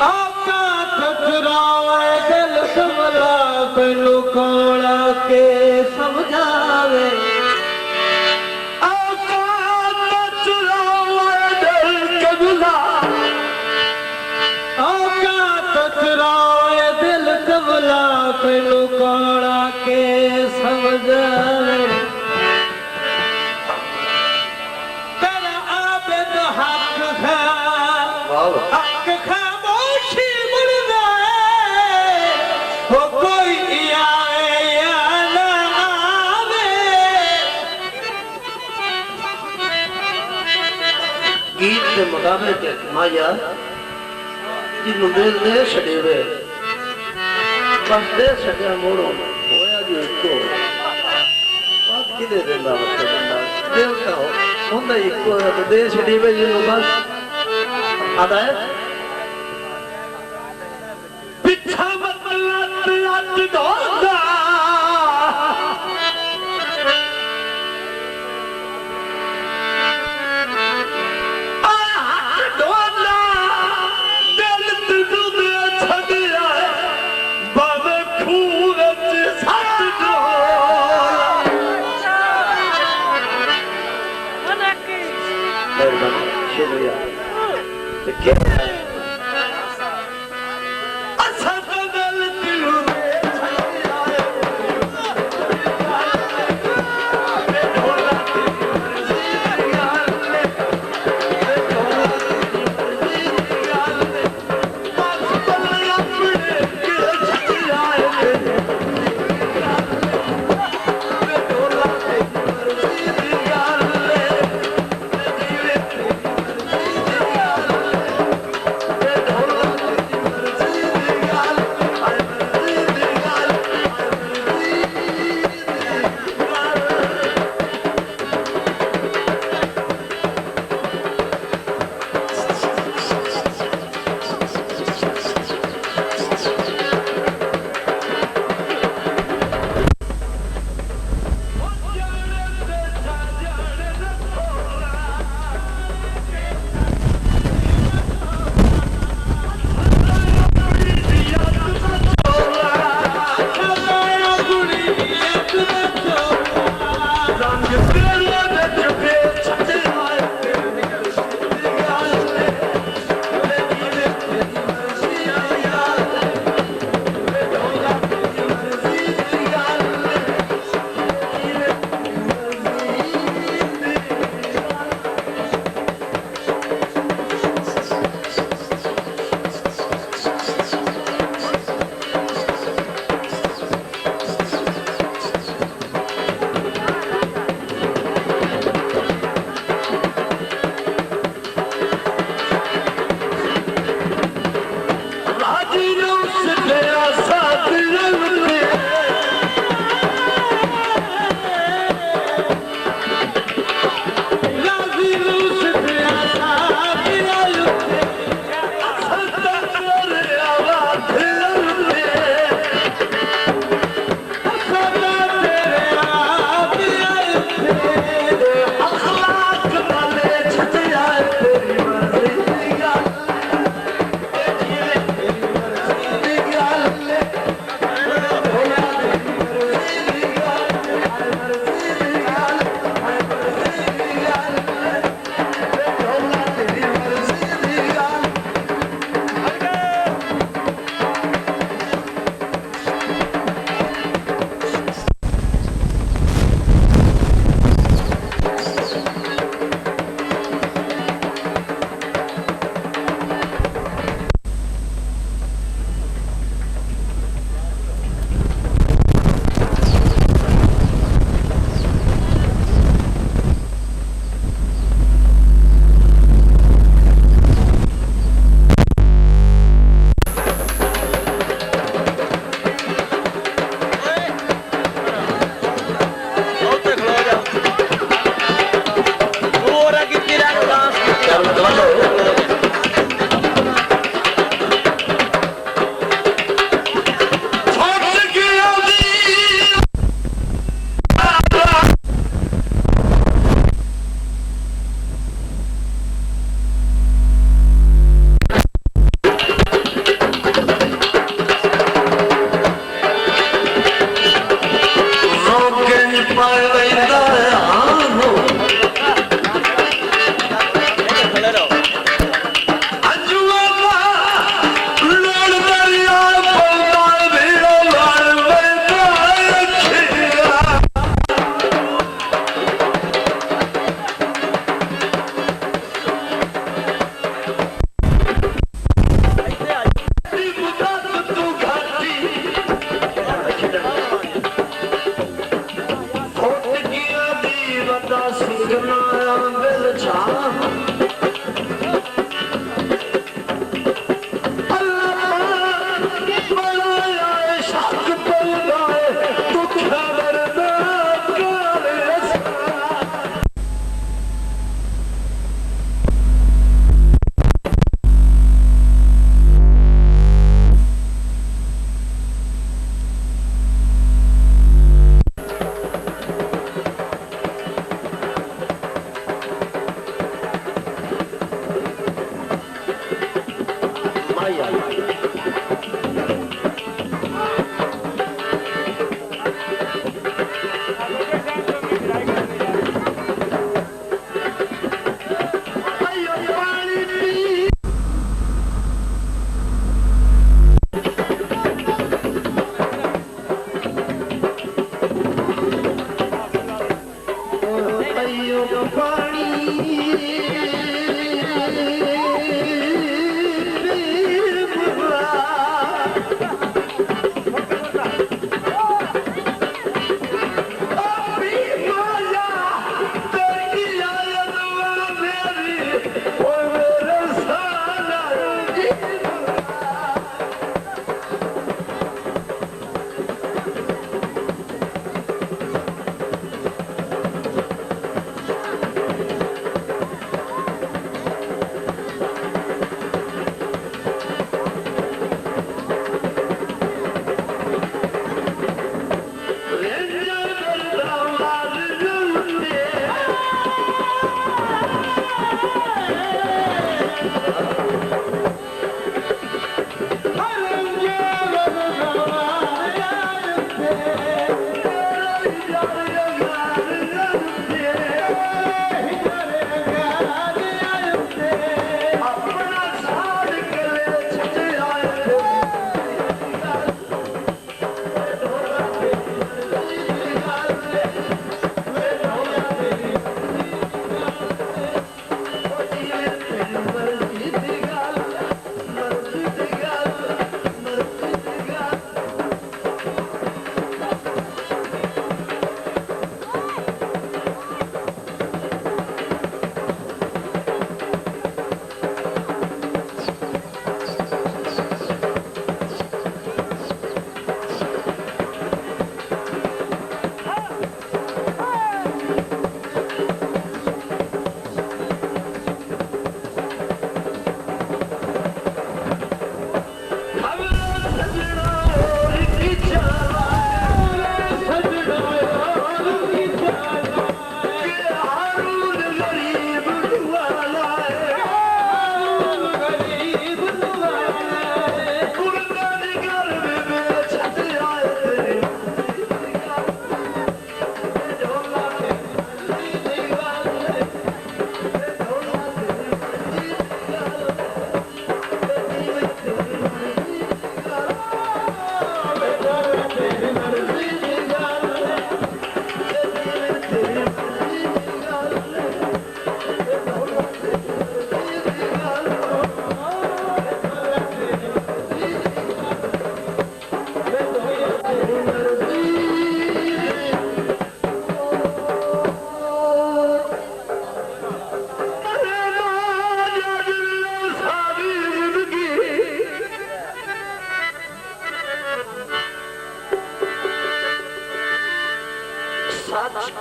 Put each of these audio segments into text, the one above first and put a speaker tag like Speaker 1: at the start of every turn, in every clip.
Speaker 1: आका ठुकरावे दिल कमला पैनू कोड़ा के समझावे आका ठुकरावे दिल कमला आका ठुकरावे दिल कमला पैनू कोड़ा के समझावे तेरा आबिद हक खा हक खामोशी बन जाए हो कोई आए या ना आवे
Speaker 2: गीत के मुकाबले के माया जिन्हों दिल दे छड़े वे बस दे छड़िया मोड़ो होया जो इको बात किदे देंदा वक्त बंदा दिल का हो हुंदा इको है तो दे छड़ी वे जिन्हों बस आता है
Speaker 1: पिछा मत लट लट दौड़ा
Speaker 2: शुक्रिया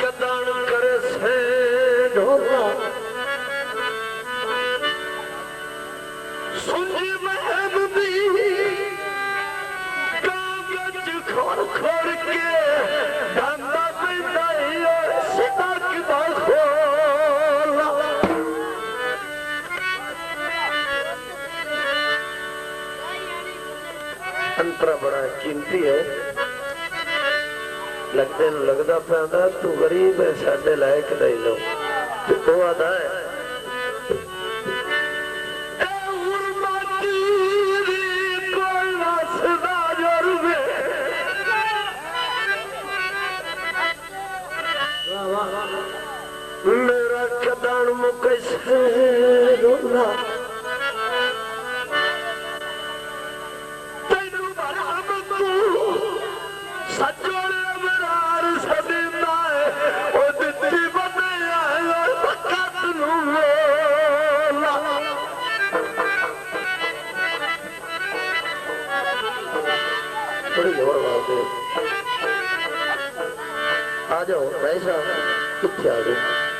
Speaker 2: कदान करे से ढोला सुनी महम दी कागज खोर खोर के धंधा पैदा सिदक दा खोला अंतरा बड़ा कीमती है लगते लगता पैदा तू गरीब है साडे लायक नहीं लो तो आता है मेरा कदान मुके से रोला तेनू बराम तू सजोड़े मरार सदीना है ओ दित्ती बने आए पक्कत नू लोला थोड़ी जोर बात है आ जाओ भाई साहब किथे आ गए